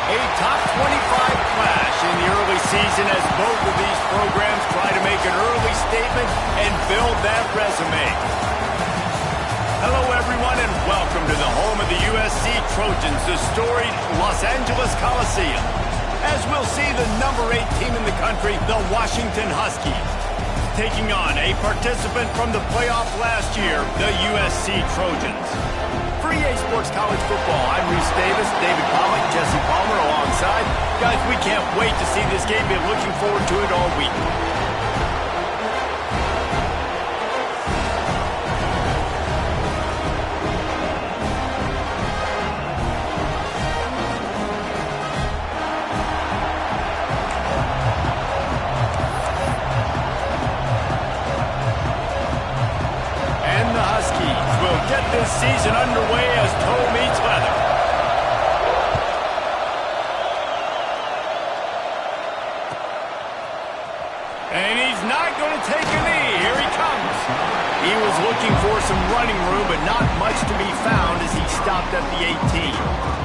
A top 25 clash in the early season as both of these programs try to make an early statement and build that resume. Hello, everyone, and welcome to the home of the USC Trojans, the storied Los Angeles Coliseum. As we'll see the number 8 team in the country, the Washington Huskies, taking on a participant from the playoff last year, the USC Trojans. For EA Sports College Football, I'm Reese Davis, David Pollock, Jesse Palmer alongside. Guys, we can't wait to see this game. Been looking forward to it all week. This season underway as toe meets leather. And he's not going to take a knee. Here he comes. He was looking for some running room, but not much to be found as he stopped at the 18.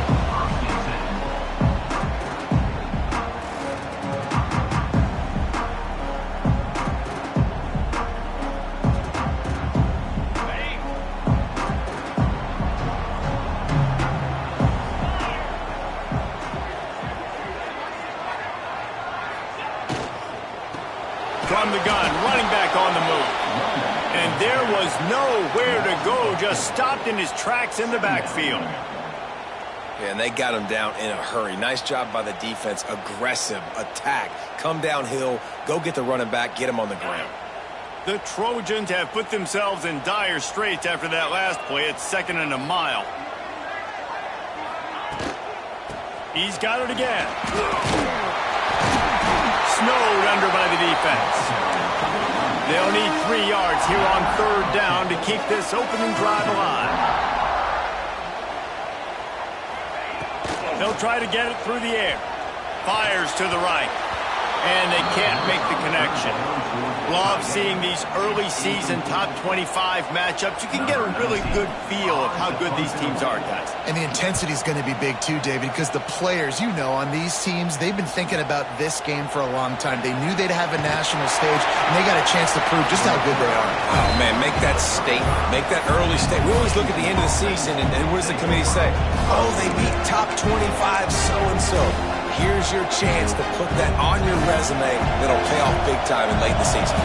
From the gun, running back on the move. And there was nowhere to go, just stopped in his tracks in the backfield. Yeah, and they got him down in a hurry. Nice job by the defense. Aggressive attack. Come downhill, go get the running back, get him on the ground. The Trojans have put themselves in dire straits after that last play. It's 2nd and a mile. He's got it again. Snowed under by the defense. They'll need 3 yards here on 3rd down to keep this opening drive alive. They'll try to get it through the air. Fires to the right. And they can't make the connection. Love seeing these early season top 25 matchups. You can get a really good feel of how good these teams are, guys. And the intensity is going to be big too, David, because the players, on these teams, they've been thinking about this game for a long time. They knew they'd have a national stage, and they got a chance to prove just how good they are. Oh, man, make that statement. Make that early statement. We always look at the end of the season, and what does the committee say? Oh, they beat top 25 so-and-so. Here's your chance to put that on your resume that'll pay off big time in late in the season.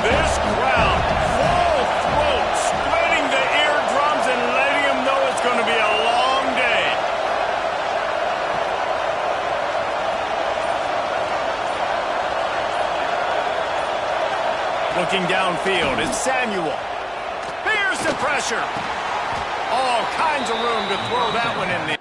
This crowd, full throat, splitting the eardrums and letting them know it's going to be a long day. Looking downfield is Samuel. Here's the pressure. All kinds of room to throw that one in there.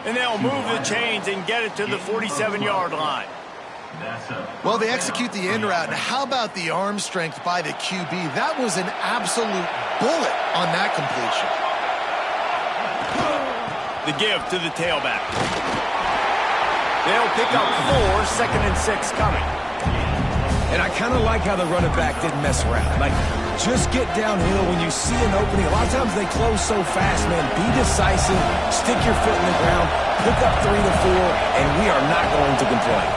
And they'll move the chains and get it to the 47-yard line. Well, they execute the in route. How about the arm strength by the QB? That was an absolute bullet on that completion. The give to the tailback. They'll pick up 4, 2nd and 6 coming. And I kind of like how the running back didn't mess around. Like, just get downhill when you see an opening. A lot of times they close so fast, man. Be decisive, stick your foot in the ground, pick up 3 to 4, and we are not going to complain.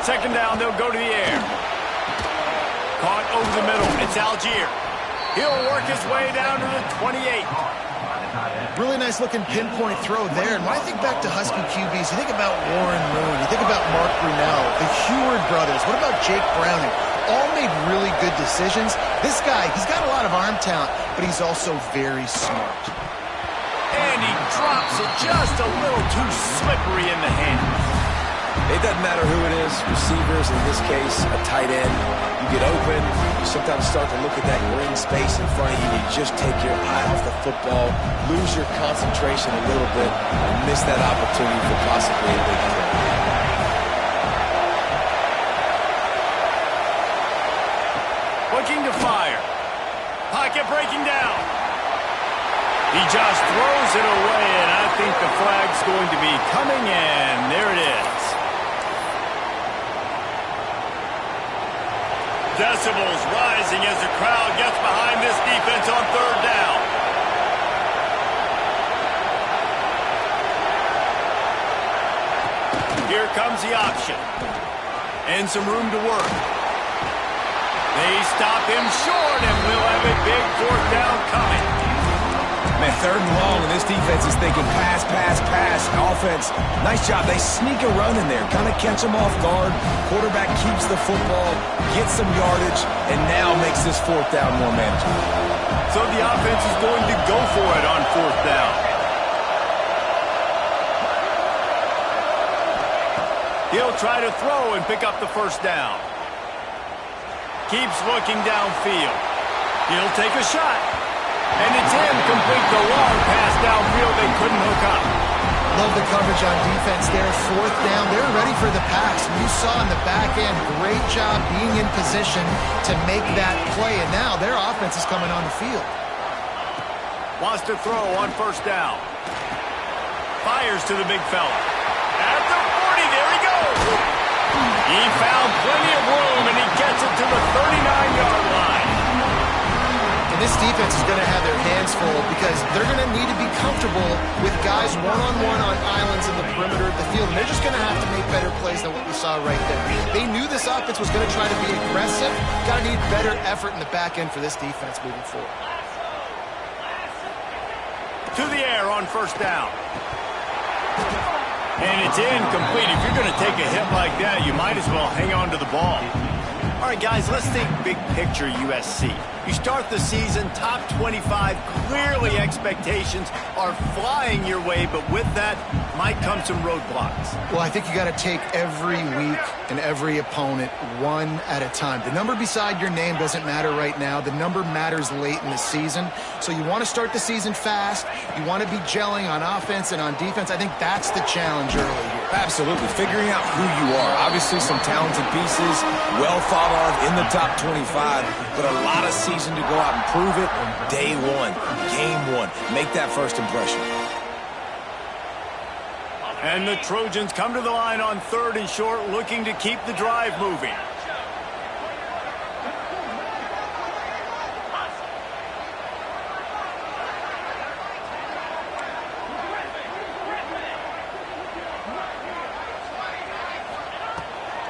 2nd down, they'll go to the air. Caught over the middle. It's Algier. He'll work his way down to the 28. Really nice looking pinpoint throw there. And when I think back to Husky QBs, you think about Warren Moon, you think about Mark Brunell, the Heward brothers. What about Jake Browning? All made really good decisions. This guy, he's got a lot of arm talent, but he's also very smart. And he drops it just a little too slippery in the hands. It doesn't matter who it is, receivers, in this case, a tight end. You get open, you sometimes start to look at that green space in front of you, you just take your eye off the football, lose your concentration a little bit, and miss that opportunity for possibly a big play. Looking to fire. Pocket breaking down. He just throws it away, and I think the flag's going to be coming in. There it is. Decibels rising as the crowd gets behind this defense on 3rd down. Here comes the option. And some room to work. They stop him short, and we'll have a big 4th down coming. Man, 3rd and long, and this defense is thinking pass, pass, pass. Offense, nice job. They sneak a run in there, kind of catch them off guard. Quarterback keeps the football, gets some yardage, and now makes this 4th down more manageable. So the offense is going to go for it on 4th down. He'll try to throw and pick up the 1st down. Keeps looking downfield. He'll take a shot. And it's incomplete. The long pass downfield they couldn't hook up. Love the coverage on defense there. 4th down. They're ready for the pass. You saw in the back end, great job being in position to make that play. And now their offense is coming on the field. Wants to throw on 1st down. Fires to the big fella. At the 40, there he goes. He found plenty of room, and he gets it to the 39-yard line. This defense is going to have their hands full because they're going to need to be comfortable with guys one-on-one on islands in the perimeter of the field. And they're just going to have to make better plays than what we saw right there. They knew this offense was going to try to be aggressive. Got to need better effort in the back end for this defense moving forward. To the air on 1st down. And it's incomplete. If you're going to take a hit like that, you might as well hang on to the ball. All right, guys, let's think big picture USC. You start the season top 25. Clearly expectations are flying your way, but with that might come some roadblocks. Well, I think you got to take every week and every opponent one at a time. The number beside your name doesn't matter right now. The number matters late in the season. So you want to start the season fast. You want to be gelling on offense and on defense. I think that's the challenge early here. Absolutely. Figuring out who you are. Obviously some talented pieces, well thought of in the top 25, but a lot of season to go out and prove it. Day 1, game 1. Make that first impression. And the Trojans come to the line on 3rd and short, looking to keep the drive moving.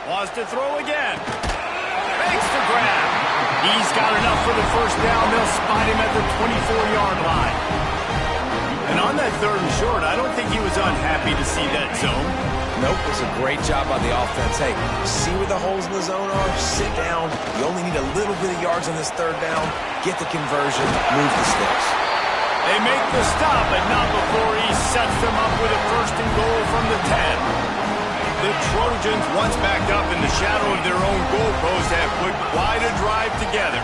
Wants to throw again. Makes the grab. He's got enough for the 1st down. They'll spot him at the 24-yard line. And on that 3rd and short, I don't think he was unhappy to see that zone. Nope, it was a great job by the offense. Hey, see where the holes in the zone are? Sit down. You only need a little bit of yards on this 3rd down. Get the conversion. Move the sticks. They make the stop, but not before he sets them up with a 1st and goal from the 10. The Trojans, once backed up in the shadow of their own goalpost, have put quite a drive together.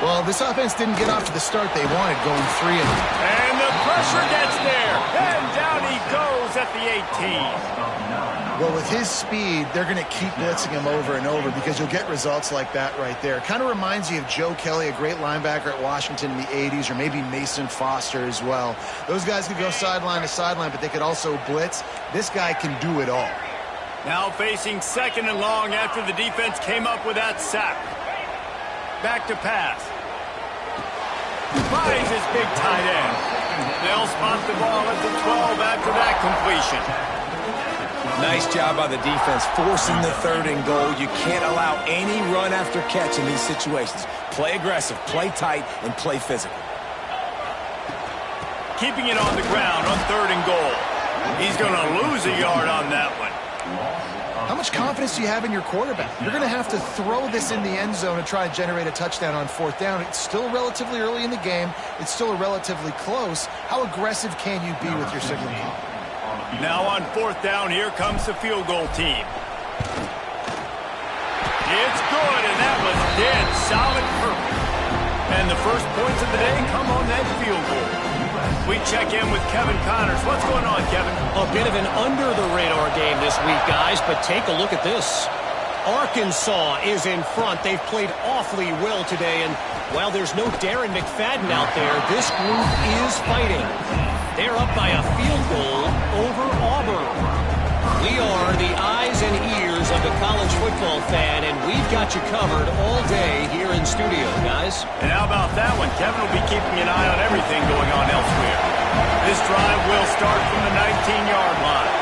Well, this offense didn't get off to the start they wanted, going 3-0. And the pressure gets there. And down he goes at the 18. Well, with his speed, they're going to keep blitzing him over and over because you'll get results like that right there. Kind of reminds you of Joe Kelly, a great linebacker at Washington in the 80s, or maybe Mason Foster as well. Those guys could go sideline to sideline, but they could also blitz. This guy can do it all. Now facing 2nd and long after the defense came up with that sack. Back to pass. Finds his big tight end. They'll spot the ball at the 12 after that completion. Nice job by the defense forcing the 3rd and goal. You can't allow any run after catch in these situations. Play aggressive, play tight, and play physical. Keeping it on the ground on 3rd and goal. He's going to lose a yard on that one. How much confidence do you have in your quarterback? You're going to have to throw this in the end zone and try to generate a touchdown on 4th down. It's still relatively early in the game. It's still relatively close. How aggressive can you be with your signal call? Now on 4th down, here comes the field goal team. It's good, and that was dead solid perfect. And the first points of the day come on that field goal. We check in with Kevin Connors. What's going on, Kevin? A bit of an under-the-radar game this week, guys, but take a look at this. Arkansas is in front. They've played awfully well today, and while there's no Darren McFadden out there, this group is fighting. They're up by a field goal over Auburn. We are the eyes and ears of the college football fan, and we've got you covered all day here in studio, guys. And how about that one? Kevin will be keeping an eye on everything going on elsewhere. This drive will start from the 19-yard line.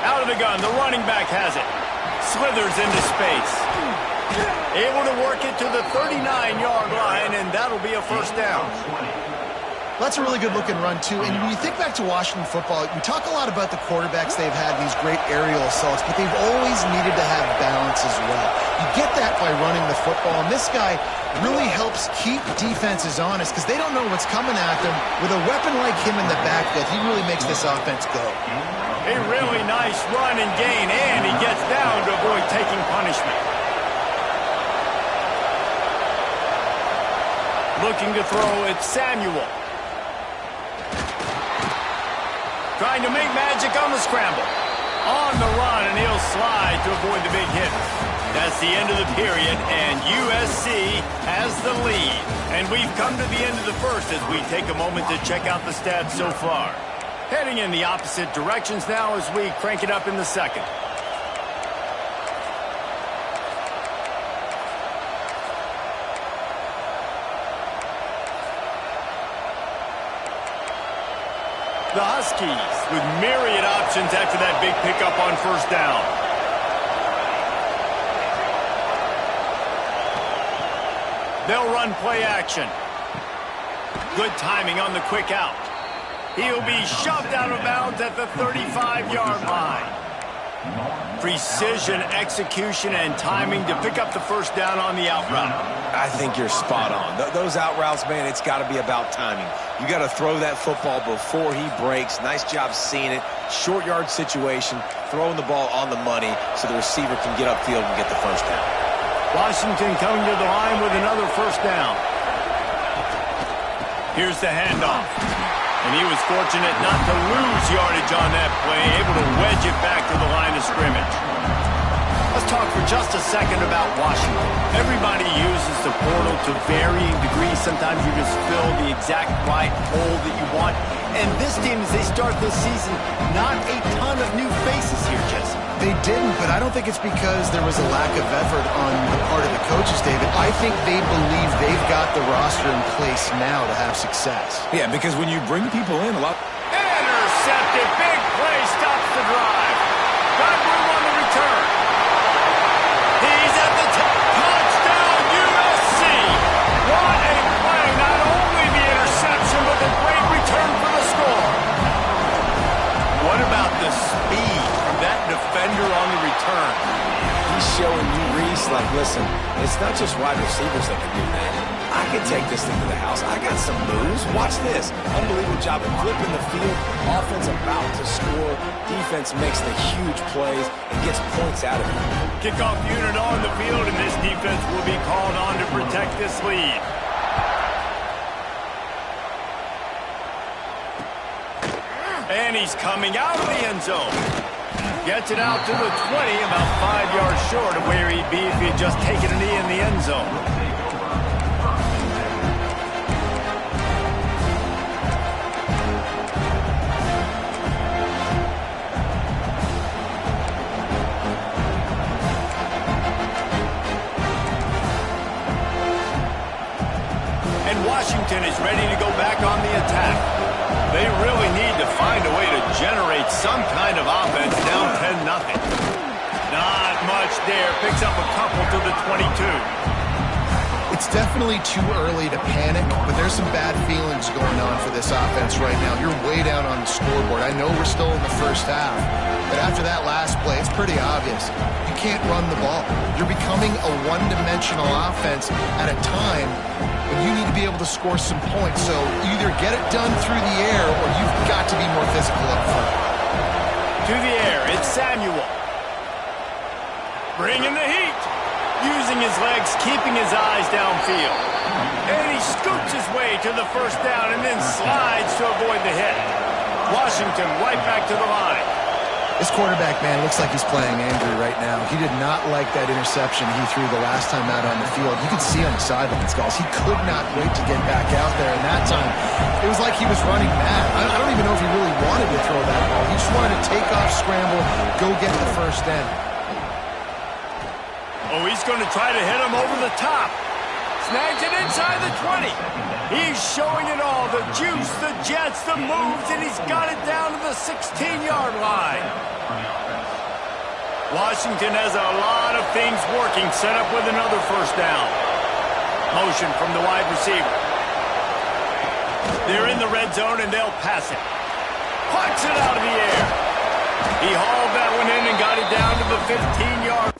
Out of the gun, the running back has it. Slithers into space. Able to work it to the 39-yard line, and that'll be a 1st down. That's a really good-looking run, too. And when you think back to Washington football, we talk a lot about the quarterbacks they've had, these great aerial assaults, but they've always needed to have balance as well. You get that by running the football, and this guy really helps keep defenses honest because they don't know what's coming at them. With a weapon like him in the backfield, he really makes this offense go. A really nice run and gain, and he gets down to avoid taking punishment. Looking to throw, it's Samuel. Trying to make magic on the scramble. On the run, and he'll slide to avoid the big hit. That's the end of the period, and USC has the lead. And we've come to the end of the first as we take a moment to check out the stats so far. Heading in the opposite directions now as we crank it up in the second. The Huskies with myriad options after that big pickup on 1st down. They'll run play action. Good timing on the quick out. He'll be shoved out of bounds at the 35-yard line. Precision, execution, and timing to pick up the 1st down on the out route. I think you're spot on. Those out routes, man, it's got to be about timing. You got to throw that football before he breaks. Nice job seeing it. Short yard situation, throwing the ball on the money so the receiver can get upfield and get the 1st down. Washington coming to the line with another 1st down. Here's the handoff. And he was fortunate not to lose yardage on that play, able to wedge it back to the line of scrimmage. Let's talk for just a second about Washington. Everybody uses the portal to varying degrees. Sometimes you just fill the exact right hole that you want. And this team, as they start this season, not a ton of new faces here, Jesse. They didn't, but I don't think it's because there was a lack of effort on the part of the coaches, David. I think they believe they've got the roster in place now to have success. Yeah, because when you bring people in, a lot... Intercepted. Big play stops the drive. Got room on the return. He's at the top. Touchdown, USC. What a play. Not only the interception, but the great return for the score. What about the speed from that defender on the return? He's showing you, Reese, like, listen, it's not just wide receivers that can do that. I can take this thing to the house. I got some moves. Watch this. Unbelievable job of flipping the field. Offense about to score. Defense makes the huge plays and gets points out of it. Kickoff unit on the field, and this defense will be called on to protect this lead. And he's coming out of the end zone. Gets it out to the 20, about 5 yards short of where he'd be if he'd just taken a knee in the end zone. And Washington is ready to go back on the attack. They really need to find a way to generate some kind of offense down 10-0. Not much there. Picks up a couple to the 22. It's definitely too early to panic, but there's some bad feelings going on for this offense right now. You're way down on the scoreboard. I know we're still in the first half, but after that last play, it's pretty obvious. You can't run the ball. You're becoming a one-dimensional offense at a time when you need to be able to score some points. So either get it done through the air or you've got to be more physical up front. To the air, it's Samuel. Bringing the heat. Using his legs, keeping his eyes downfield. And he scoots his way to the first down and then slides to avoid the hit. Washington right back to the line. This quarterback, man, looks like he's playing angry right now. He did not like that interception he threw the last time out on the field. You could see on the sidelines, guys. He could not wait to get back out there. And that time, it was like he was running mad. I don't even know if he really wanted to throw that ball. He just wanted to take off, scramble, go get the first down. Oh, he's going to try to hit him over the top. Snags it inside the 20. He's showing it all. The juice, the jets, the moves, and he's got it down to the 16-yard line. Washington has a lot of things working, set up with another first down. Motion from the wide receiver. They're in the red zone, and they'll pass it. Plucks it out of the air. He hauled that one in and got it down to the 15-yard.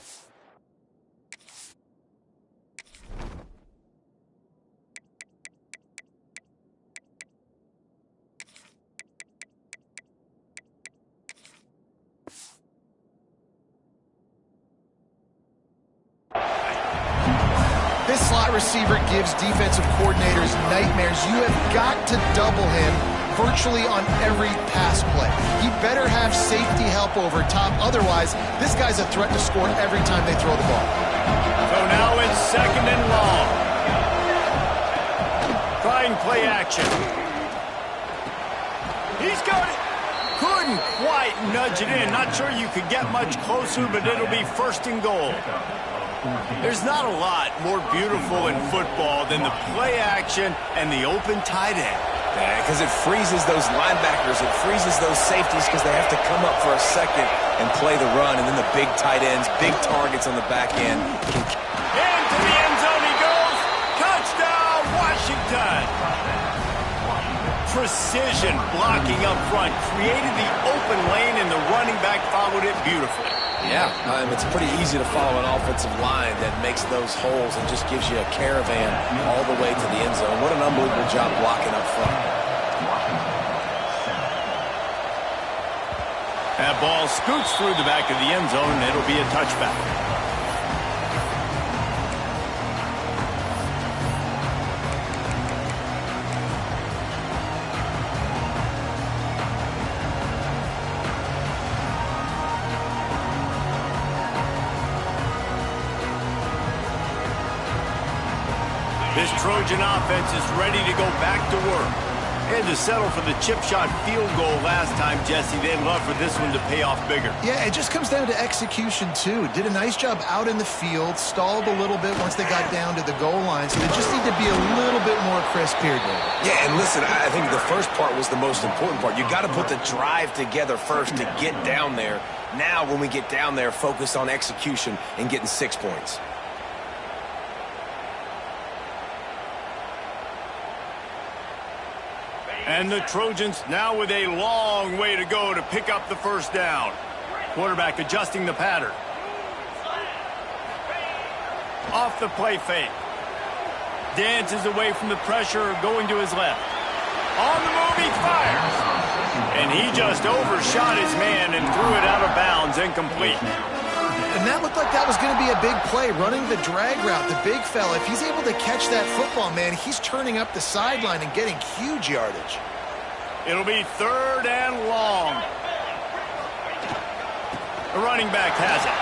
This slot receiver gives defensive coordinators nightmares. You have got to double him virtually on every pass play. He better have safety help over top. Otherwise, this guy's a threat to score every time they throw the ball. So now it's second and long. Trying play action. He's got it. Couldn't quite nudge it in. Not sure you could get much closer, but it'll be first and goal. There's not a lot more beautiful in football than the play action and the open tight end. Yeah, because it freezes those linebackers. It freezes those safeties because they have to come up for a second and play the run. And then the big tight ends, big targets on the back end. Into the end zone he goes. Touchdown, Washington. Precision blocking up front. Created the open lane, and the running back followed it beautifully. Yeah, it's pretty easy to follow an offensive line that makes those holes and just gives you a caravan all the way to the end zone. What an unbelievable job blocking up front. That ball scoots through the back of the end zone, and it'll be a touchback. This Trojan offense is ready to go back to work. Had to settle for the chip shot field goal last time, Jesse. They'd love for this one to pay off bigger. Yeah, it just comes down to execution, too. Did a nice job out in the field, stalled a little bit once they got down to the goal line, so they just need to be a little bit more crisp here, Dave. Yeah, and listen, I think the first part was the most important part. You got to put the drive together first to get down there. Now, when we get down there, focus on execution and getting 6 points. And the Trojans now with a long way to go to pick up the first down. Quarterback adjusting the pattern. Off the play fake. Dances away from the pressure, going to his left. On the move, he fires. And he just overshot his man and threw it out of bounds, incomplete. And that looked like that was going to be a big play, running the drag route. The big fella, if he's able to catch that football, man, he's turning up the sideline and getting huge yardage. It'll be 3rd and long. The running back has it.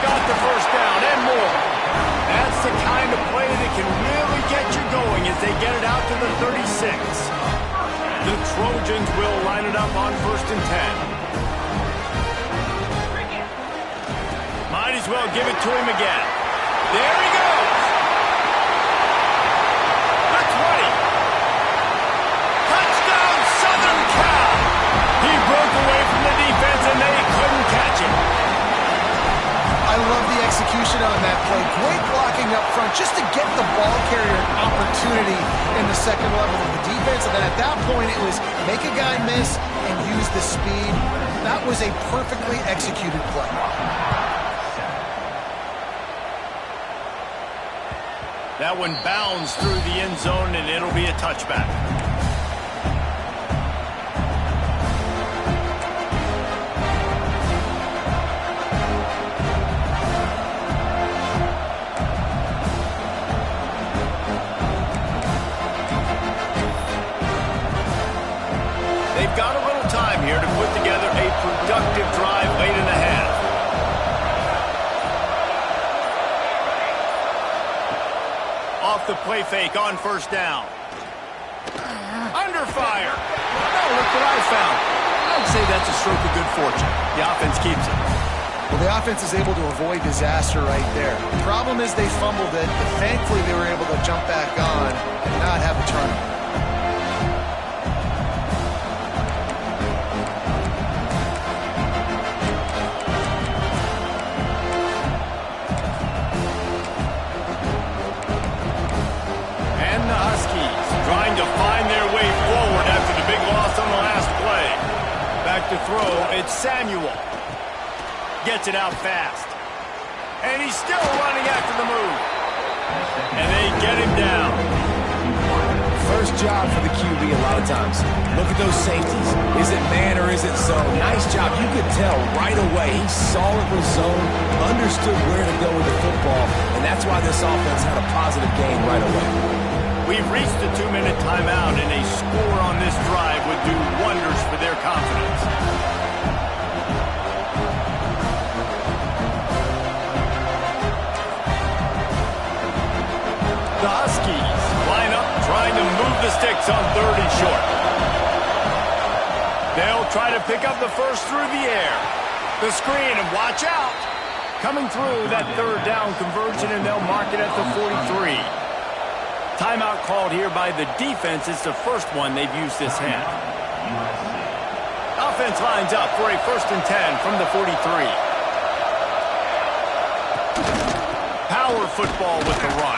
Got the first down and more. That's the kind of play that can really get you going as they get it out to the 36. The Trojans will line it up on 1st and 10. Might as well give it to him again. There he goes. The 20. Touchdown, Southern Cal. He broke away from the defense and they couldn't catch him. I love the execution on that play. Great blocking up front just to get the ball carrier an opportunity in the second level of the defense. And then at that point, it was make a guy miss and use the speed. That was a perfectly executed play. That one bounds through the end zone, and it'll be a touchback. They've got a little time here to put together a productive drive late in the half. Off the play fake on 1st down. Under fire. Oh, look what I found. I'd say that's a stroke of good fortune. The offense keeps it. Well, the offense is able to avoid disaster right there. The problem is they fumbled it, but thankfully they were able to jump back on and not have a turnover. Trying to find their way forward after the big loss on the last play. Back to throw, it's Samuel. Gets it out fast. And he's still running after the move. And they get him down. First job for the QB a lot of times. Look at those safeties. Is it man or is it zone? Nice job. You could tell right away. He saw it was zone, understood where to go with the football, and that's why this offense had a positive gain right away. We've reached the 2-minute timeout, and a score on this drive would do wonders for their confidence. The Huskies line up, trying to move the sticks on 3rd and short. They'll try to pick up the first through the air. The screen, and watch out. Coming through that 3rd down conversion, and they'll mark it at the 43. Timeout called here by the defense. It's the first one they've used this half. Offense lines up for a 1st and 10 from the 43. Power football with the run.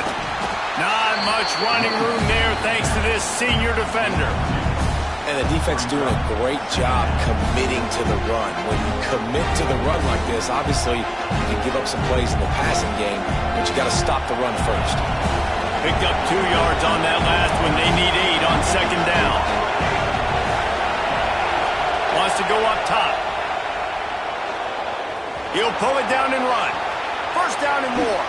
Not much running room there thanks to this senior defender. And the defense doing a great job committing to the run. When you commit to the run like this, obviously you can give up some plays in the passing game, but you got to stop the run first. Picked up 2 yards on that last one. They need 8 on 2nd down. Wants to go up top. He'll pull it down and run. 1st down and more.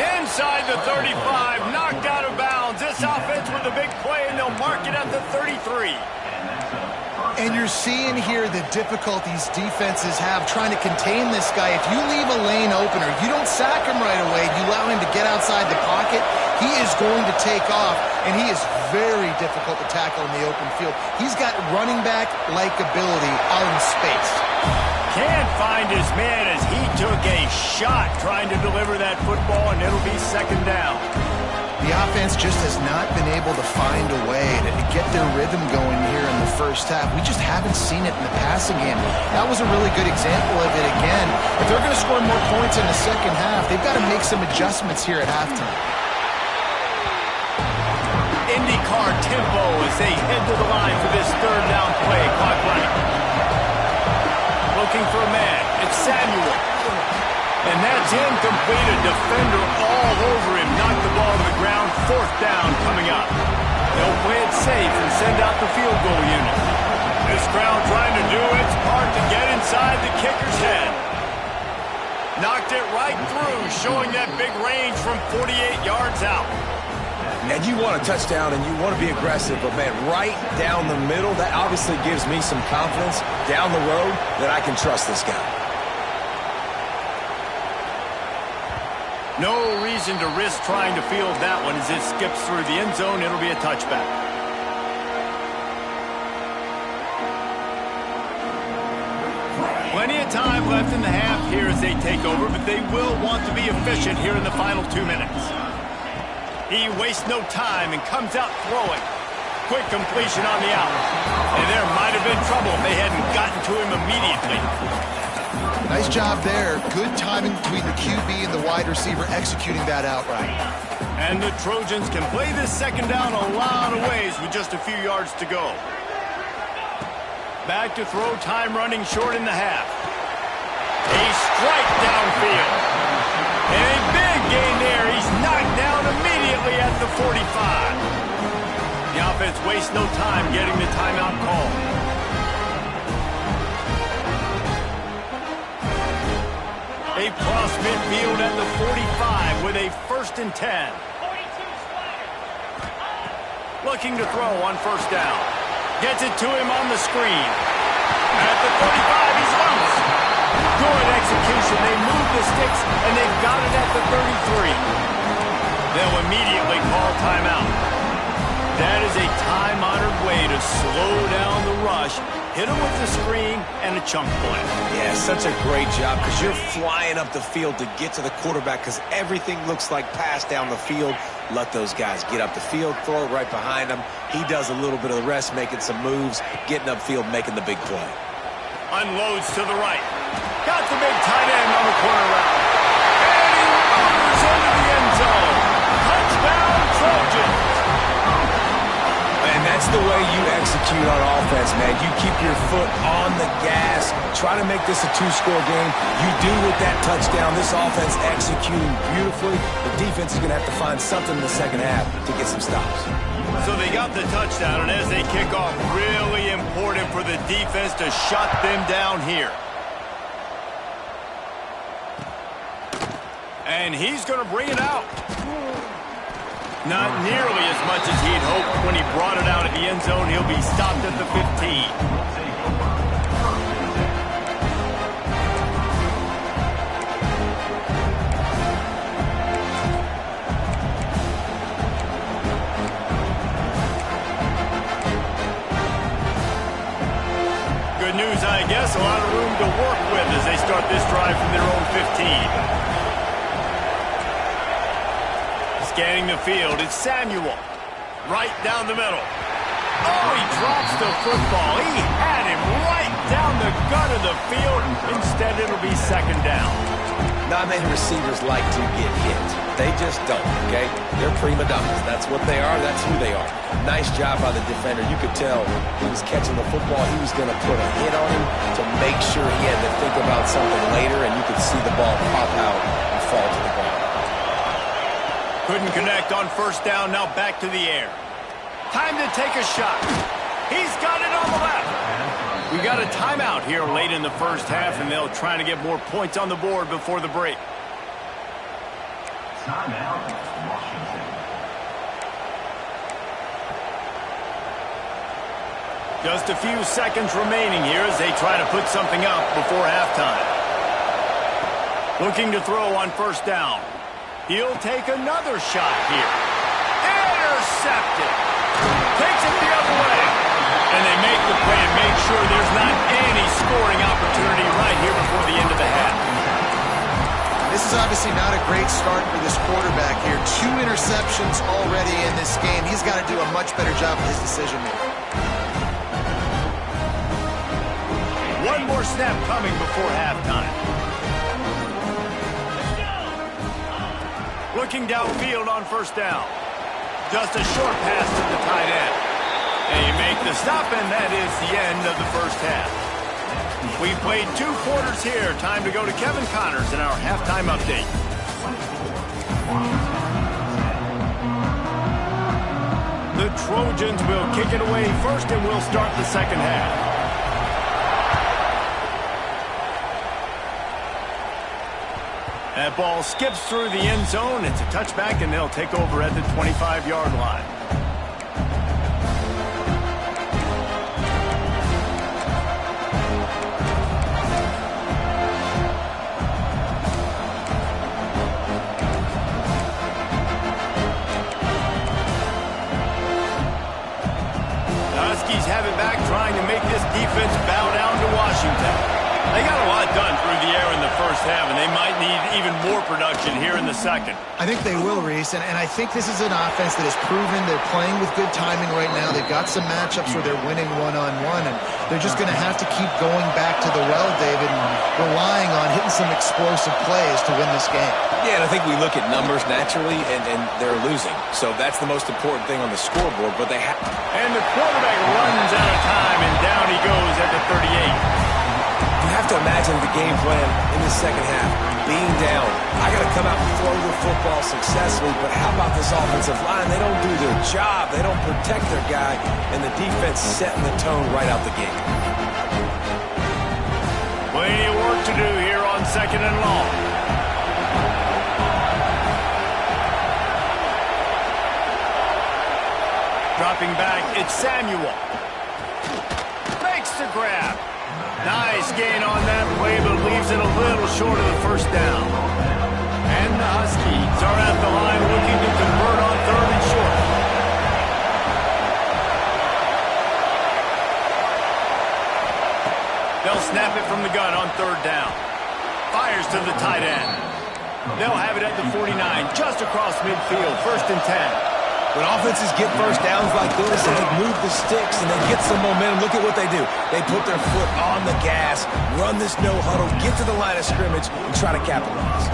Inside the 35, knocked out of bounds. This offense with a big play, and they'll mark it at the 33. And you're seeing here the difficulties defenses have trying to contain this guy. If you leave a lane open or you don't sack him right away, you allow him to get outside the pocket, he is going to take off, and he is very difficult to tackle in the open field. He's got running back-like ability out in space. Can't find his man as he took a shot trying to deliver that football, and it'll be 2nd down. The offense just has not been able to find a way to get their rhythm going here in the first half. We just haven't seen it in the passing game. That was a really good example of it again. If they're going to score more points in the second half, they've got to make some adjustments here at halftime. IndyCar tempo as they head to the line for this 3rd down play. Clock running. Looking for a man. It's Samuel. And that's incomplete. A defender all over him. Knocked the ball to the ground. 4th down coming up. They'll play it safe and send out the field goal unit. This crowd trying to do its part to get inside the kicker's head. Knocked it right through, showing that big range from 48 yards out. And you want a touchdown and you want to be aggressive, but man, right down the middle, that obviously gives me some confidence down the road that I can trust this guy. No reason to risk trying to field that one as it skips through the end zone. It'll be a touchback. Plenty of time left in the half here as they take over, but they will want to be efficient here in the final 2 minutes. He wastes no time and comes out throwing. Quick completion on the out. And there might have been trouble if they hadn't gotten to him immediately. Nice job there. Good timing between the QB and the wide receiver executing that outright. And the Trojans can play this second down a lot of ways with just a few yards to go. Back to throw, time running short in the half. A strike downfield. And a big gain there. He's knocked down immediately at the 45. The offense wastes no time getting the timeout call. A cross midfield at the 45 with a 1st and 10. Looking to throw on 1st down. Gets it to him on the screen. At the 35, he's loose. Good execution. They move the sticks, and they've got it at the 33. They'll immediately call timeout. That is a time-honored way to slow down the rush, hit him with the screen, and a chunk play. Yeah, such a great job because you're flying up the field to get to the quarterback because everything looks like pass down the field. Let those guys get up the field, throw it right behind him. He does a little bit of the rest, making some moves, getting upfield, making the big play. Unloads to the right. Got the big tight end on the corner route. And he motors into the end zone. Touchdown, Trojans. And that's the way you execute on offense, man. You keep your foot on the gas. Try to make this a 2-score game. You do with that touchdown. This offense executing beautifully. The defense is going to have to find something in the second half to get some stops. So they got the touchdown, and as they kick off, really important for the defense to shut them down here. And he's going to bring it out. Not nearly as much as he'd hoped when he brought it out at the end zone. He'll be stopped at the 15. Good news, I guess. A lot of room to work with as they start this drive from their own 15. Scanning the field, it's Samuel. Right down the middle. Oh, he drops the football. He had him right down the gut of the field. Instead, it'll be 2nd down. Not many receivers like to get hit. They just don't, okay? They're prima donnas. That's what they are. That's who they are. Nice job by the defender. You could tell he was catching the football. He was going to put a hit on him to make sure he had to think about something later, and you could see the ball pop out and fall to the ground. Couldn't connect on 1st down. Now back to the air. Time to take a shot. He's got it on the left. We got a timeout here late in the 1st half, and they'll try to get more points on the board before the break. Timeout, Washington. Just a few seconds remaining here as they try to put something up before halftime. Looking to throw on 1st down. He'll take another shot here. Intercepted. Takes it the other way. And they make the play and make sure there's not any scoring opportunity right here before the end of the half. This is obviously not a great start for this quarterback here. 2 interceptions already in this game. He's got to do a much better job with his decision-making. One more snap coming before halftime. Looking downfield on 1st down. Just a short pass to the tight end. And you make the stop, and that is the end of the 1st half. We played 2 quarters here. Time to go to Kevin Connors in our halftime update. The Trojans will kick it away first, and we'll start the second half. That ball skips through the end zone. It's a touchback, and they'll take over at the 25-yard line. The Huskies have it back, trying to make this defense bow down to Washington. They got a lot done through the air in the first half, and they might need even more production here in the second. I think they will, Reese, and I think this is an offense that has proven they're playing with good timing right now. They've got some matchups where they're winning one-on-one, and they're just going to have to keep going back to the well, David, and relying on hitting some explosive plays to win this game. Yeah, and I think we look at numbers naturally, and they're losing. So that's the most important thing on the scoreboard, but they have... And the quarterback runs out of time, and down he goes at the 38. You have to imagine the game plan in the second half, being down. I got to come out and throw the football successfully, but how about this offensive line? They don't do their job. They don't protect their guy, and the defense setting the tone right out the gate. Plenty of work to do here on second and long. Dropping back, it's Samuel. Makes the grab. Nice gain on that play, but leaves it a little short of the first down. And the Huskies are at the line looking to convert on 3rd and short. They'll snap it from the gun on 3rd down. Fires to the tight end. They'll have it at the 49, just across midfield, 1st and 10. When offenses get first downs like this and they move the sticks and they get some momentum, look at what they do. They put their foot on the gas, run this no-huddle, get to the line of scrimmage, and try to capitalize.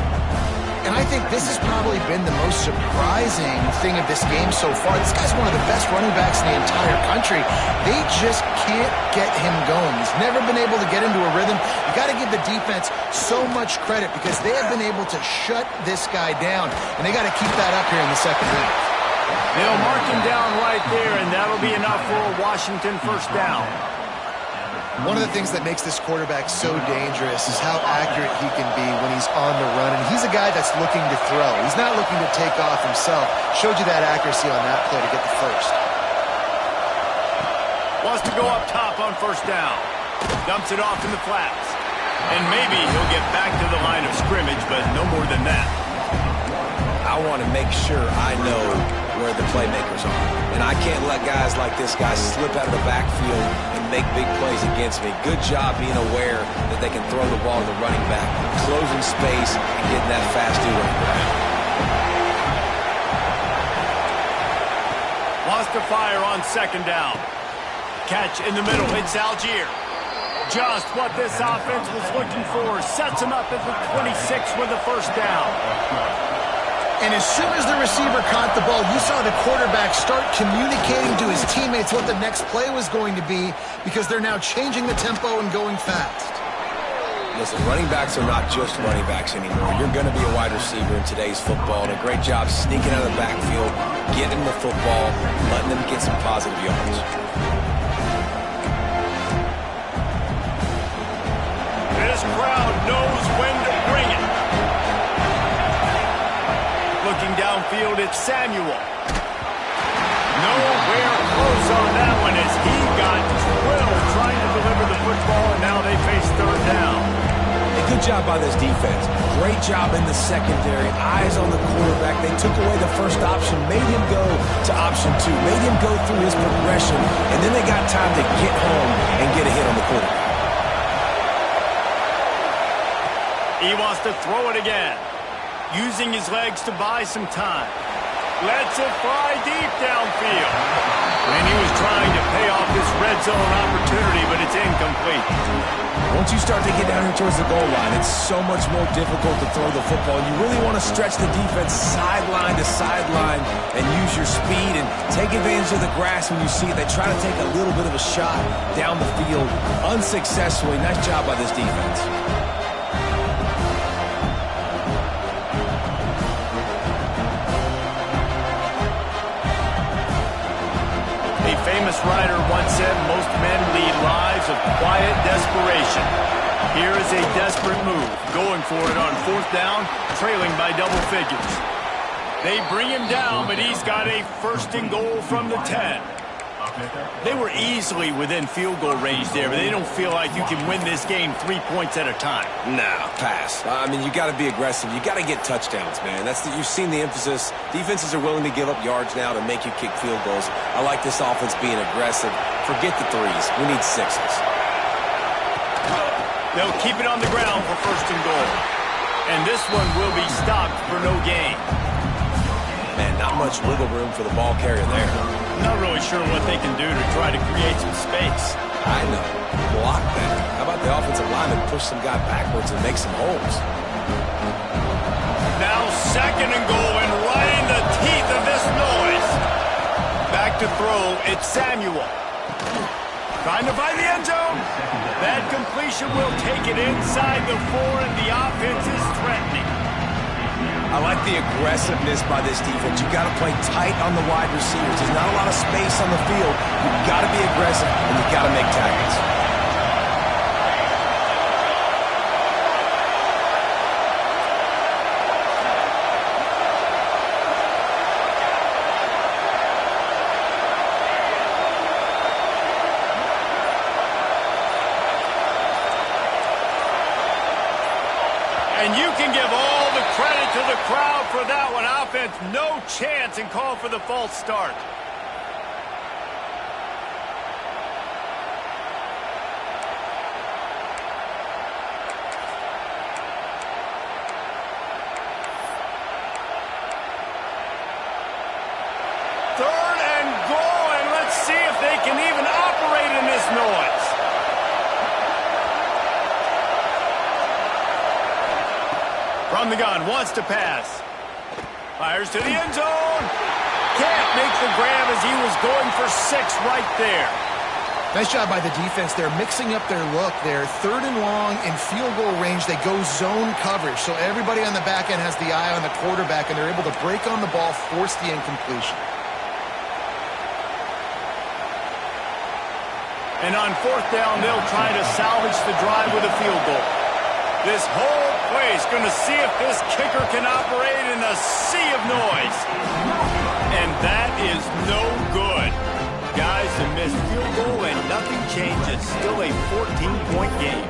And I think this has probably been the most surprising thing of this game so far. This guy's one of the best running backs in the entire country. They just can't get him going. He's never been able to get into a rhythm. You got to give the defense so much credit because they have been able to shut this guy down, and they got to keep that up here in the second half. They'll mark him down right there, and that'll be enough for a Washington first down. One of the things that makes this quarterback so dangerous is how accurate he can be when he's on the run. And he's a guy that's looking to throw. He's not looking to take off himself. Showed you that accuracy on that play to get the first. Wants to go up top on first down. Dumps it off in the flats. And maybe he'll get back to the line of scrimmage, but no more than that. I want to make sure I know where the playmakers are. And I can't let guys like this guy slip out of the backfield and make big plays against me. Good job being aware that they can throw the ball to the running back, closing space, and getting that fast dude on the ground. Wants to fire on 2nd down. Catch in the middle. It's Algier. Just what this offense was looking for. Sets him up at the 26 with the first down. And as soon as the receiver caught the ball, you saw the quarterback start communicating to his teammates what the next play was going to be because they're now changing the tempo and going fast. Listen, running backs are not just running backs anymore. You're going to be a wide receiver in today's football, and a great job sneaking out of the backfield, getting the football, letting them get some positive yards. This crowd knows when to bring it. Looking downfield, it's Samuel. Nowhere close on that one as he got drilled trying to deliver the football, and now they face 3rd down. A good job by this defense. Great job in the secondary. Eyes on the quarterback. They took away the first option, made him go to option 2, made him go through his progression, and then they got time to get home and get a hit on the quarterback. He wants to throw it again. Using his legs to buy some time. Lets it fly deep downfield. And he was trying to pay off this red zone opportunity, but it's incomplete. Once you start to get down here towards the goal line, it's so much more difficult to throw the football. You really want to stretch the defense sideline to sideline and use your speed and take advantage of the grass when you see it. They try to take a little bit of a shot down the field unsuccessfully. Nice job by this defense. A famous writer once said most men lead lives of quiet desperation. Here is a desperate move, going for it on 4th down, trailing by double figures. They bring him down, but he's got a 1st and goal from the 10. They were easily within field goal range there, but they don't feel like you can win this game 3 points at a time. No, pass. I mean, you got to be aggressive. You got to get touchdowns, man. You've seen the emphasis. Defenses are willing to give up yards now to make you kick field goals. I like this offense being aggressive. Forget the 3s. We need 6s. They'll keep it on the ground for 1st and goal. And this one will be stopped for no gain. Man, not much wiggle room for the ball carrier there. Not really sure what they can do to try to create some space. I know. Block that. How about the offensive lineman push some guy backwards and make some holes? Now 2nd and goal, and right in the teeth of this noise. Back to throw, it's Samuel. Trying to find the end zone. That completion will take it inside the 4, and the offense is threatening. I like the aggressiveness by this defense. You got to play tight on the wide receivers. There's not a lot of space on the field. You've got to be aggressive, and you've got to make tackles. And you can give all the credit to the crowd for that one. Offense, no chance, and call for the false start. Third and goal, and let's see if they can even operate in this noise. From the gun, wants to pass. Fires to the end zone. Can't make the grab as he was going for 6 right there. Nice job by the defense. They're mixing up their look there. 3rd and long in field goal range. They go zone coverage. So everybody on the back end has the eye on the quarterback, and they're able to break on the ball, force the incompletion. And on 4th down, they'll try to salvage the drive with a field goal. This whole place going to see if this kicker can operate in a sea of noise. And that is no good. Guys, a missed field goal and nothing changes. Still a 14-point game.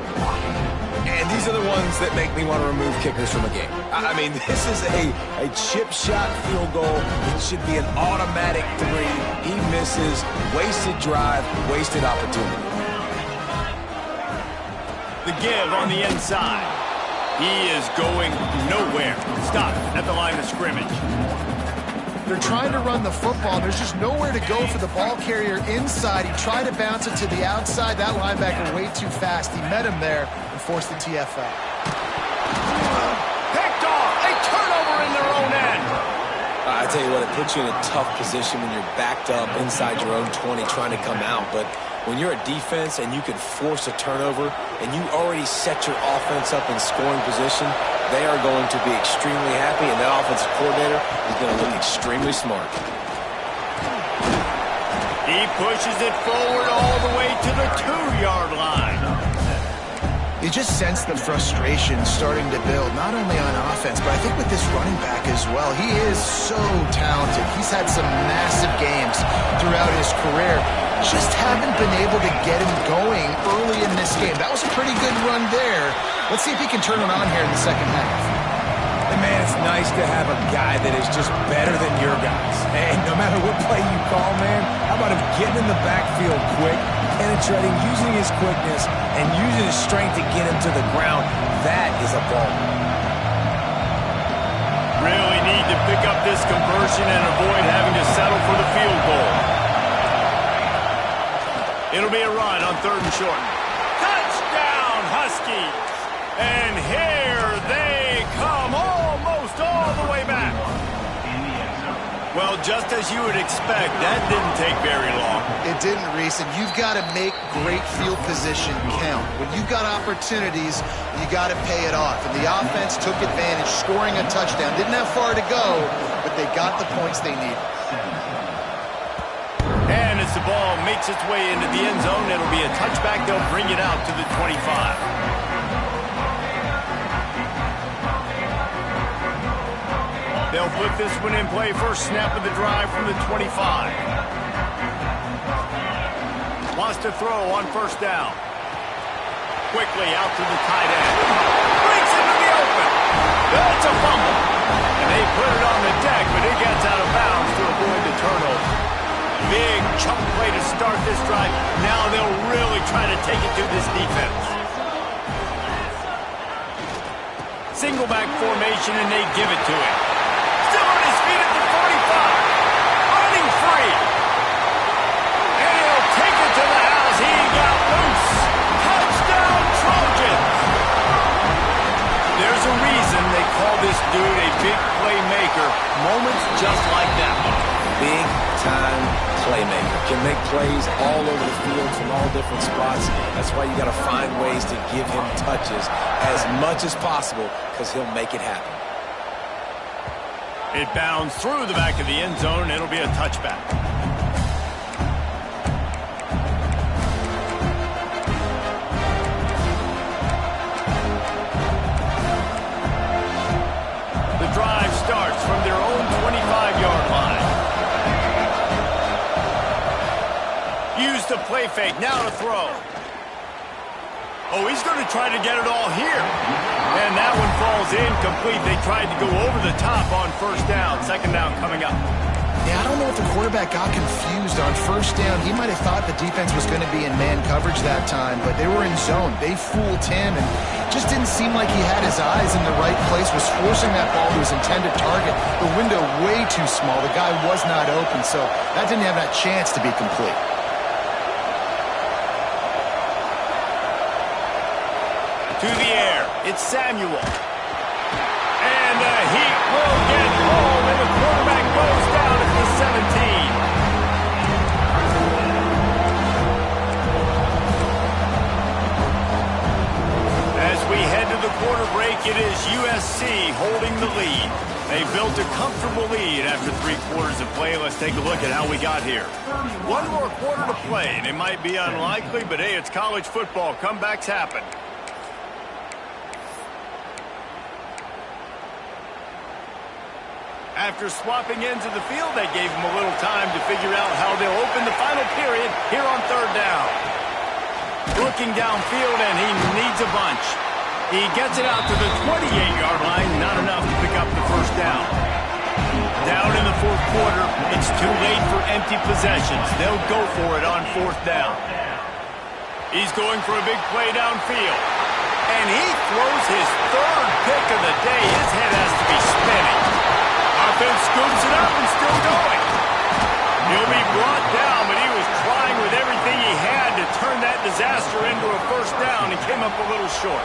And these are the ones that make me want to remove kickers from a game. I mean, this is a chip shot field goal. It should be an automatic 3. He misses. Wasted drive, wasted opportunity. The give on the inside. He is going nowhere. Stop at the line of scrimmage. They're trying to run the football. There's just nowhere to go for the ball carrier inside. He tried to bounce it to the outside. That linebacker way too fast. He met him there and forced the TFL. Picked off. A turnover in their own end. I tell you what, it puts you in a tough position when you're backed up inside your own 20 trying to come out. But when you're a defense and you can force a turnover and you already set your offense up in scoring position, they are going to be extremely happy, and that offensive coordinator is going to look extremely smart. He pushes it forward all the way to the 2-yard line. You just sense the frustration starting to build, not only on offense, but I think with this running back as well. He is so talented. He's had some massive games throughout his career. Just haven't been able to get him going early in this game. That was a pretty good run there. Let's see if he can turn it on here in the second half. And man, it's nice to have a guy that is just better than your guys. And no matter what play you call, man, how about him getting in the backfield quick, penetrating, using his quickness, and using his strength to get him to the ground. That is a ball. Really need to pick up this conversion and avoid having to settle for the field goal. It'll be a run on 3rd and short. Touchdown, Huskies! And here they come, almost all the way back. Well, just as you would expect, that didn't take very long. It didn't, Reese, and you've got to make great field position count. When you've got opportunities, you got to pay it off. And the offense took advantage, scoring a touchdown. Didn't have far to go, but they got the points they needed. And as the ball makes its way into the end zone, it'll be a touchback. They'll bring it out to the 25. They'll put this one in play. First snap of the drive from the 25. Wants to throw on 1st down. Quickly out to the tight end. Breaks into the open. That's a fumble. And they put it on the deck, but it gets out of bounds to avoid the turnover. Big chunk play to start this drive. Now they'll really try to take it to this defense. Single back formation, and they give it to him. Still on his feet at the 45. Running free. And he'll take it to the house. He got loose. Touchdown, Trojans. There's a reason they call this dude a big playmaker. Moments just like that one. Big-time playmaker. Can make plays all over the field from all different spots. That's why you got to find ways to give him touches as much as possible, because he'll make it happen. It bounds through the back of the end zone. It'll be a touchback. The drive starts from their own 25-yard line. Use the play fake. Now to throw. Oh, he's going to try to get it all here. And that one falls incomplete. They tried to go over the top on 1st down. 2nd down coming up. Yeah, I don't know if the quarterback got confused on 1st down. He might have thought the defense was going to be in man coverage that time, but they were in zone. They fooled him, and just didn't seem like he had his eyes in the right place, was forcing that ball to his intended target. The window way too small. The guy was not open, so that didn't have that chance to be complete. To the air, it's Samuel. And the Heat will get home, and the quarterback goes down at the 17. As we head to the quarter break, it is USC holding the lead. They built a comfortable lead after 3 quarters of play. Let's take a look at how we got here. One more quarter to play, and it might be unlikely, but hey, it's college football. Comebacks happen. After swapping ends of the field, they gave him a little time to figure out how they'll open the final period here on 3rd down. Looking downfield, and he needs a bunch. He gets it out to the 28-yard line, not enough to pick up the 1st down. Down in the 4th quarter, it's too late for empty possessions. They'll go for it on 4th down. He's going for a big play downfield. And he throws his 3rd pick of the day. His head has to be spinning. Offense scoops it up and still going. He'll be brought down, but he was trying with everything he had to turn that disaster into a 1st down and came up a little short.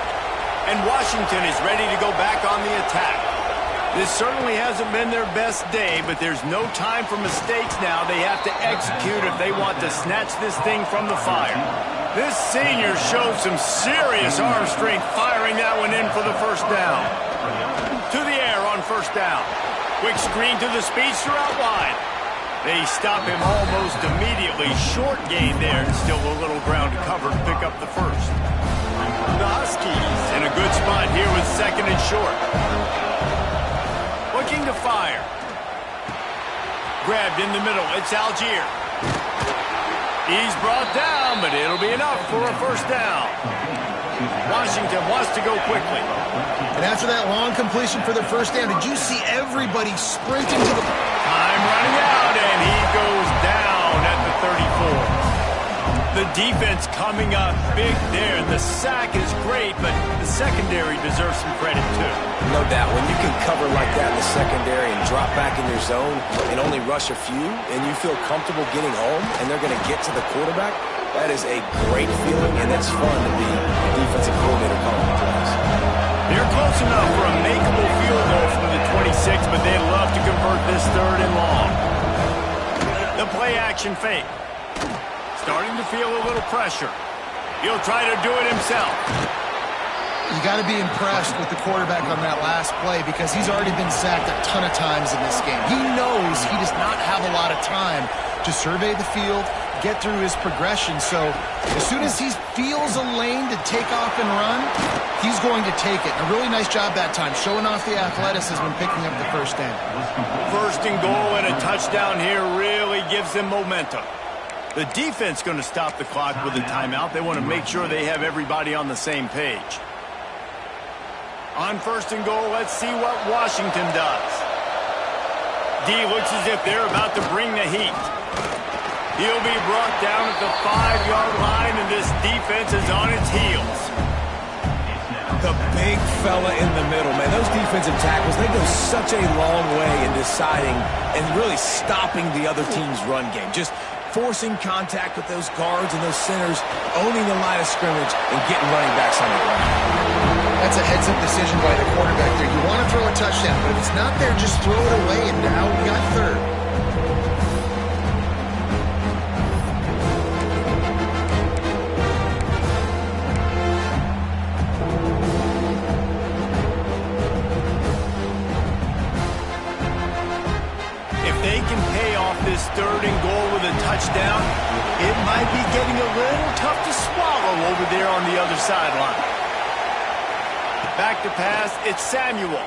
And Washington is ready to go back on the attack. This certainly hasn't been their best day, but there's no time for mistakes now. They have to execute if they want to snatch this thing from the fire. This senior showed some serious arm strength firing that one in for the 1st down. To the air on 1st down. Quick screen to the speedster out wide. They stop him almost immediately. Short gain there, and still a little ground to cover to pick up the 1st. The Huskies in a good spot here with 2nd and short. Looking to fire. Grabbed in the middle. It's Algier. He's brought down, but it'll be enough for a 1st down. Washington wants to go quickly. And after that long completion for the 1st down, did you see everybody sprinting to the... Time running out, and he goes down at the 34. The defense coming up big there. The sack is great, but the secondary deserves some credit, too. No doubt. When you can cover like that in the secondary and drop back in your zone and only rush a few, and you feel comfortable getting home, and they're going to get to the quarterback, That is a great feeling, and it's fun to be a defensive coordinator calling the plays. They're close enough for a makeable field goal from the 26, but they'd love to convert this 3rd and long. The play-action fake. Starting to feel a little pressure. He'll try to do it himself. You got to be impressed with the quarterback on that last play because he's already been sacked a ton of times in this game. He knows he does not have a lot of time to survey the field, get through his progression. So as soon as he feels a lane to take off and run, he's going to take it. A really nice job that time, showing off the athleticism and picking up the first down. 1st and goal and a touchdown here really gives them momentum. The defense going to stop the clock with a timeout. They want to make sure they have everybody on the same page. On 1st and goal, let's see what Washington does. D looks as if they're about to bring the heat. He'll be brought down at the 5-yard line, and this defense is on its heels. The big fella in the middle, man. Those defensive tackles, they go such a long way in deciding and really stopping the other team's run game. Just forcing contact with those guards and those centers, owning the line of scrimmage, and getting running backs on the ground. That's a heads-up decision by the quarterback there. You want to throw a touchdown, but if it's not there, just throw it away, and now we got 3rd. If they can pay off this 3rd and goal with a touchdown, it might be getting a little tough to swallow over there on the other sideline. Back to pass, it's Samuel.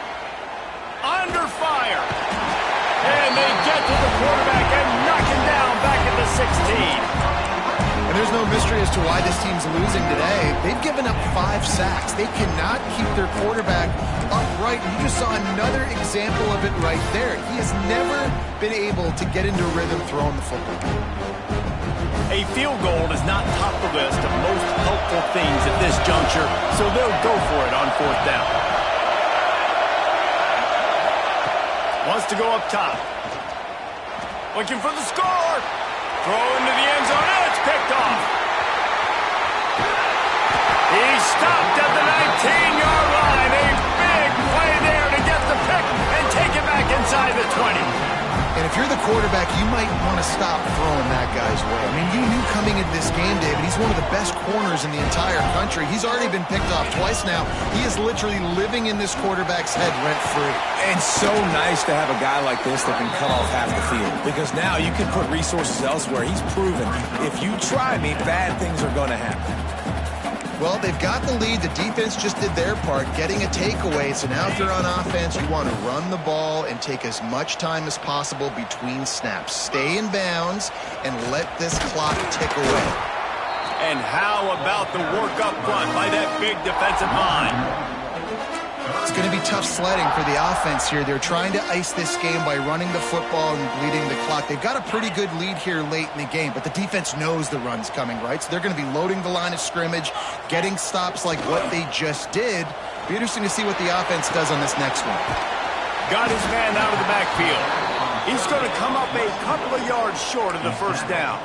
Under fire. And they get to the quarterback and knock him down back at the 16. And there's no mystery as to why this team's losing today. They've given up 5 sacks. They cannot keep their quarterback upright. You just saw another example of it right there. He has never been able to get into rhythm throwing the football. A field goal does not top the list of most helpful things at this juncture, so they'll go for it on 4th down. Wants to go up top. Looking for the score. Throw into the end zone, and it's picked off. He's stopped at the 19-yard line. A big play there to get the pick and take it back inside the 20. And if you're the quarterback, you might want to stop throwing that guy's way. I mean, you knew coming into this game, David, he's one of the best corners in the entire country. He's already been picked off twice now. He is literally living in this quarterback's head rent-free. And so nice to have a guy like this that can cut off half the field. Because now you can put resources elsewhere. He's proven if you try me, bad things are going to happen. Well, they've got the lead. The defense just did their part, getting a takeaway. So now if you're on offense, you want to run the ball and take as much time as possible between snaps. Stay in bounds and let this clock tick away. And how about the work up front by that big defensive line? It's going to be tough sledding for the offense here. They're trying to ice this game by running the football and bleeding the clock. They've got a pretty good lead here late in the game, but the defense knows the run's coming, right? So they're going to be loading the line of scrimmage, getting stops like what they just did. Be interesting to see what the offense does on this next one. Got his man out of the backfield. He's going to come up a couple of yards short of the 1st down.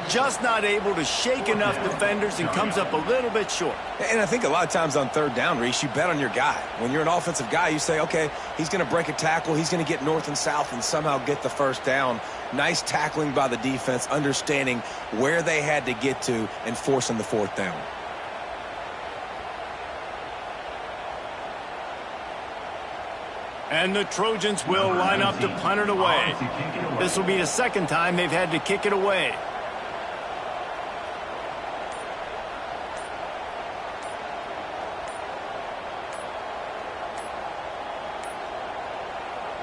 Just not able to shake enough defenders and comes up a little bit short. And I think a lot of times on 3rd down, Reese, you bet on your guy. When you're an offensive guy, you say, okay, he's going to break a tackle, he's going to get north and south and somehow get the 1st down. Nice tackling by the defense, understanding where they had to get to and forcing the 4th down. And the Trojans will line up to punt it away. This will be the 2nd time they've had to kick it away.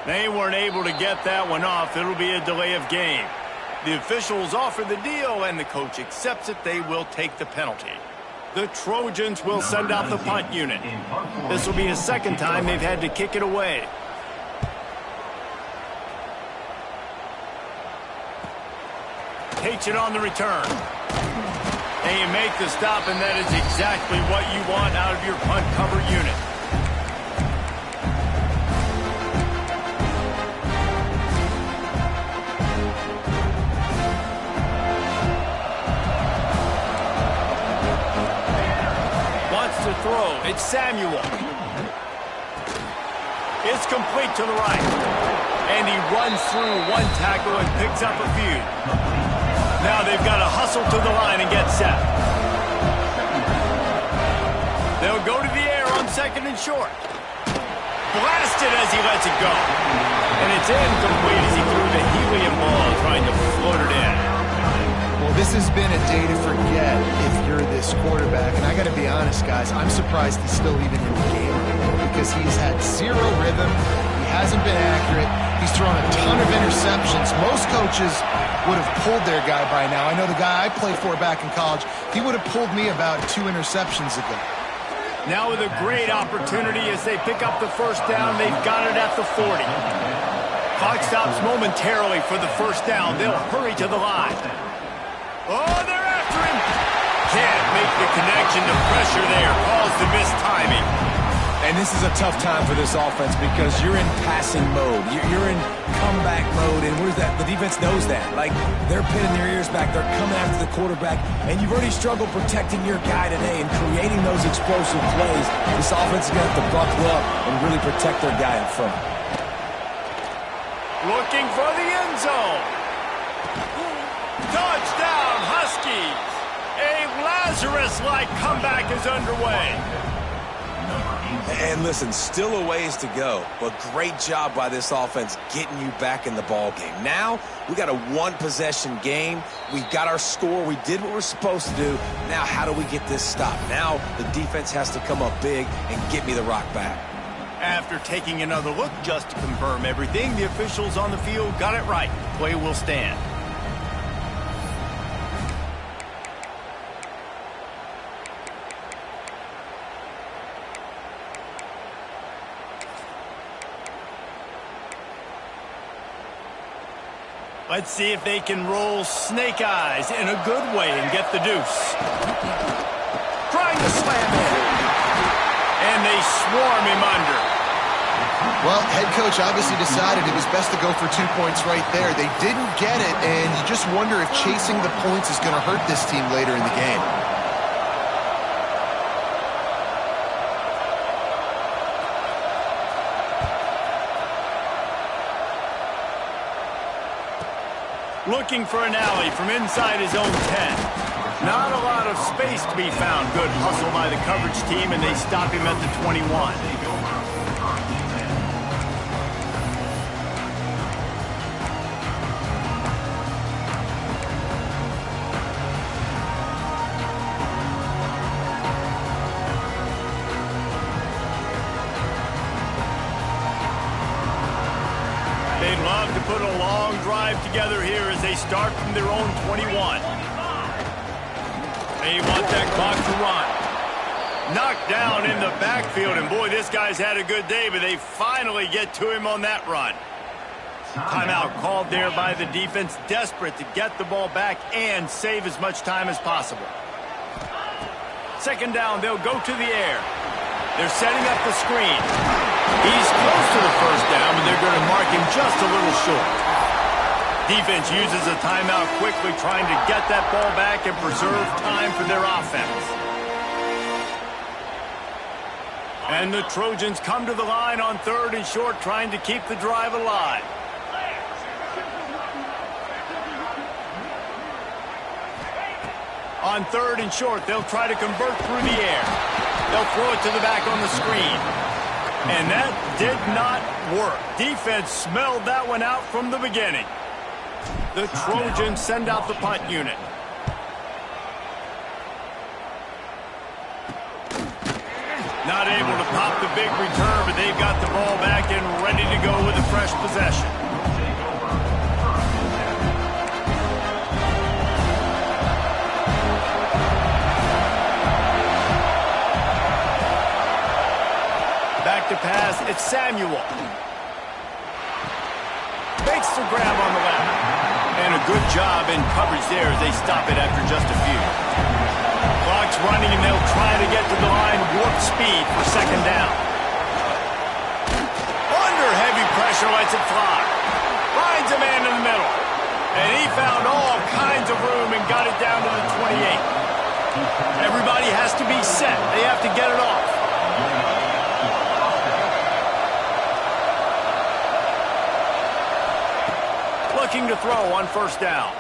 They weren't able to get that one off. It'll be a delay of game. The officials offer the deal, and the coach accepts it. They will take the penalty. The Trojans will send out the punt unit. This will be the 2nd time they've had to kick it away. Takes it on the return. They make the stop, and that is exactly what you want out of your punt cover unit. throw. It's Samuel. It's complete to the right. And he runs through one tackle and picks up a few. Now they've got to hustle to the line and get set. They'll go to the air on 2nd and short. Blasted as he lets it go. And it's incomplete as he threw the helium ball trying to float it in. Well, this has been a day to forget if you're this quarterback. And I got to be honest, guys, I'm surprised he's still even in the game because he's had zero rhythm. He hasn't been accurate. He's thrown a ton of interceptions. Most coaches would have pulled their guy by now. I know the guy I played for back in college, he would have pulled me about 2 interceptions ago. Now with a great opportunity as they pick up the first down. They've got it at the 40. Clock stops momentarily for the first down. They'll hurry to the line. Oh, they're after him. Can't make the connection. The pressure there caused the missed timing. And this is a tough time for this offense because you're in passing mode. You're in comeback mode, and where's that? The defense knows that. Like, they're pinning their ears back. They're coming after the quarterback, and you've already struggled protecting your guy today and creating those explosive plays. This offense is going to have to buckle up and really protect their guy up front. Looking for the end zone. Touchdown, Huskies. A Lazarus-like comeback is underway. And listen, still a ways to go, but great job by this offense getting you back in the ball game. Now, we got a one-possession game. We got our score. We did what we're supposed to do. Now, how do we get this stopped? Now, the defense has to come up big and get me the rock back. After taking another look just to confirm everything, the officials on the field got it right. Play will stand. Let's see if they can roll snake eyes in a good way and get the deuce. Trying to slam in. And they swarm him under. Well, head coach obviously decided it was best to go for 2 points right there. They didn't get it, and you just wonder if chasing the points is going to hurt this team later in the game. Looking for an alley from inside his own 10. Not a lot of space to be found. Good hustle by the coverage team, and they stop him at the 21. They'd love to put a long drive together here as they start from their own 21. They want that clock to run. Knocked down in the backfield, and boy, this guy's had a good day, but they finally get to him on that run. Timeout called there by the defense, desperate to get the ball back and save as much time as possible. Second down, they'll go to the air. They're setting up the screen. He's close to the first down, but they're going to mark him just a little short. Defense uses a timeout quickly, trying to get that ball back and preserve time for their offense. And the Trojans come to the line on 3rd and short, trying to keep the drive alive. On 3rd and short, they'll try to convert through the air. They'll throw it to the back on the screen. And that did not work. Defense smelled that one out from the beginning. The Trojans send out the punt unit. Not able to pop the big return, but they've got the ball back and ready to go with a fresh possession. Back to pass, it's Samuel. Makes the grab on the left. And a good job in coverage there as they stop it after just a few. Clock's running, and they'll try to get to the line, warp speed for second down. Under heavy pressure, lets it fly. Finds a man in the middle. And he found all kinds of room and got it down to the 28. Everybody has to be set. They have to get it off. Looking to throw on first down.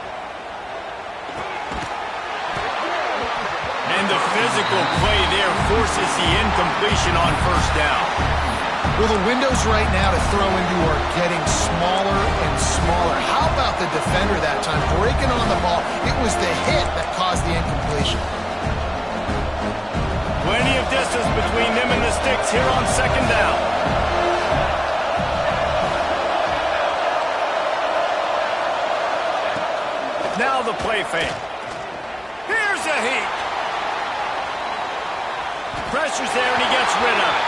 And the physical play there forces the incompletion on first down. Well, the windows right now to throw into are getting smaller and smaller. How about the defender that time breaking on the ball? It was the hit that caused the incompletion. Plenty of distance between them and the sticks here on second down. Now the play fake. Here's a heat. Pressure's there and he gets rid of it.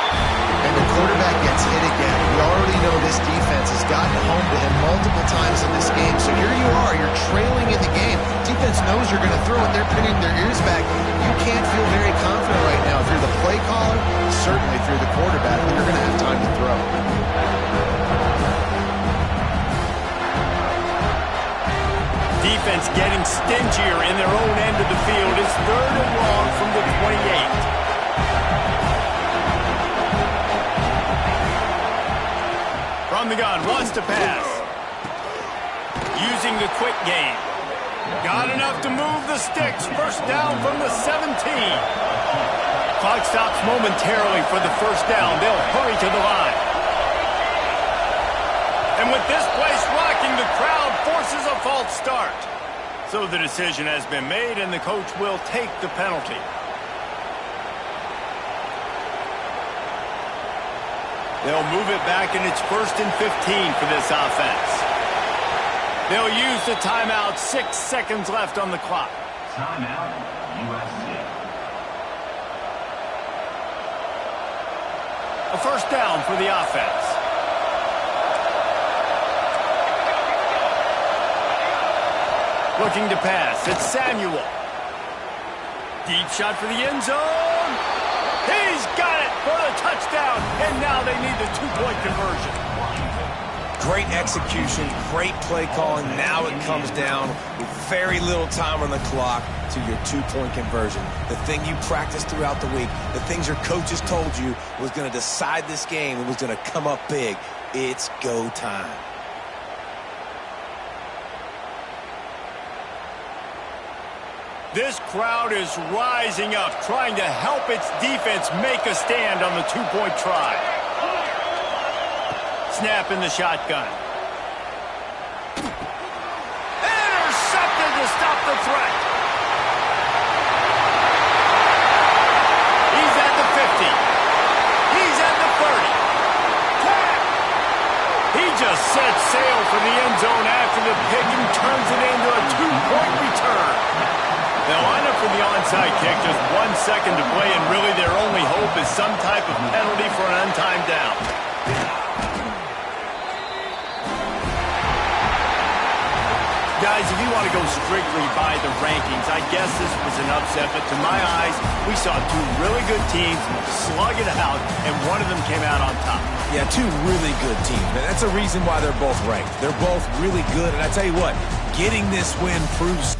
And the quarterback gets hit again. We already know this defense has gotten home to him multiple times in this game. So here you are, you're trailing in the game. Defense knows you're going to throw it. They're pinning their ears back. You can't feel very confident right now. If you're the play caller, certainly if you're the quarterback, you're going to have time to throw. Defense getting stingier in their own end of the field. It's 3rd and long from the 28. From the gun, wants to pass. Using the quick game. Got enough to move the sticks. First down from the 17. Clock stops momentarily for the first down. They'll hurry to the line. And with this place rocking, the crowd forces a false start. So the decision has been made, and the coach will take the penalty. They'll move it back, and it's 1st and 15 for this offense. They'll use the timeout. 6 seconds left on the clock. Timeout, USC. A first down for the offense. Looking to pass. It's Samuel. Deep shot for the end zone. He's got it for the touchdown. And now they need the 2-point conversion. Great execution, great play calling. Now it comes down with very little time on the clock to your 2-point conversion. The thing you practiced throughout the week, the things your coaches told you was going to decide this game, it was going to come up big. It's go time. This crowd is rising up, trying to help its defense make a stand on the 2-point try. Snap in the shotgun. Intercepted to stop the threat. He's at the 50. He's at the 30. He just sets sail for the end zone after the pick and turns it into a 2-point return. They'll line up for the onside kick, just 1 second to play, and really their only hope is some type of penalty for an untimed down. Guys, if you want to go strictly by the rankings, I guess this was an upset, but to my eyes, we saw 2 really good teams slug it out, and one of them came out on top. Yeah, 2 really good teams, man. That's a reason why they're both ranked. They're both really good, and I tell you what, getting this win proves